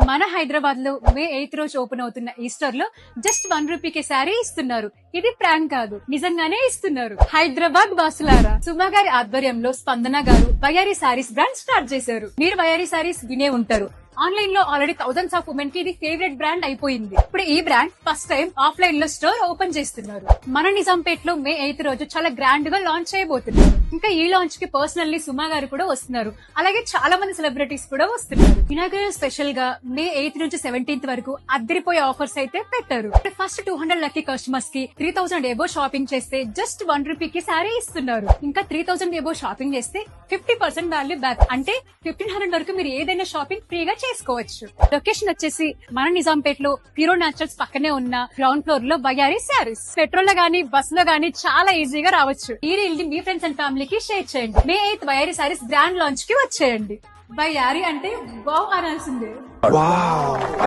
మన హైదరాబాద్ లో మే 8th రోజు ఓపెన్ అవుతున్న ఈస్టర్ లో జస్ట్ 1 రూపీకి శారీ ఇస్తున్నారు. ఇది ప్రాంక్ కాదు, నిజంగానే ఇస్తున్నారు. హైదరాబాద్ వాసులారా, సుమా గారి ఆధ్వర్యంలో స్పందన గారు బయారీ శారీస్ బ్రాండ్ స్టార్ట్ చేశారు. మీరు బయారీ శారీస్ వినే ఉంటారు. ఆన్లైన్ లో ఆల్రెడీ థౌసండ్స్ ఆఫ్ ఉమెన్ కి ఇది ఫేవరెట్ బ్రాండ్ అయిపోయింది. ఇప్పుడు ఈ బ్రాండ్ ఫస్ట్ టైం ఆఫ్లైన్ లో స్టోర్ ఓపెన్ చేస్తున్నారు. మన నిజాంపేట్ లో మే 8th రోజు చాలా గ్రాండ్ గా లాంచ్ చేయబోతున్నారు. ఇంకా ఈ లాంచ్ కి పర్సనల్లీ సుమా గారు కూడా వస్తున్నారు. అలాగే చాలా మంది సెలబ్రిటీస్ కూడా వస్తున్నారు. ఇనాగరల్ స్పెషల్ గా మే 8th నుంచి 17th వరకు అద్దరిపోయే ఆఫర్స్ అయితే పెట్టారు. ఫస్ట్ 200 లక్కీ కస్టమర్స్ కి 3000 ఎబో షాపింగ్ చేస్తే జస్ట్ 1 రూపీకి శారీ ఇస్తున్నారు. ఇంకా 3000 ఎబో షాపింగ్ చేస్తే 50% వాల్యూ బ్యాక్, అంటే 1500 వరకు మీరు ఏదైనా షాపింగ్ ఫ్రీగా చేసుకోవచ్చు. లొకేషన్ వచ్చేసి మన నిజాంపేట్ లో ప్యూరో న్యాచురల్స్ పక్కనే ఉన్న గ్రౌండ్ ఫ్లోర్ లో బయారీ శారీస్. పెట్రోల్ లో గానీ బస్ లో గానీ చాలా ఈజీగా రావచ్చు. ఈ రీల్ ని మీ ఫ్రెండ్స్ అండ్ ఫ్యామిలీకి షేర్ చేయండి. మే 8th బయారీ శారీస్ గ్రాండ్ లాంచ్ కి వచ్చేయండి. బయారీ అంటే వావ్ అనాల్సిందే.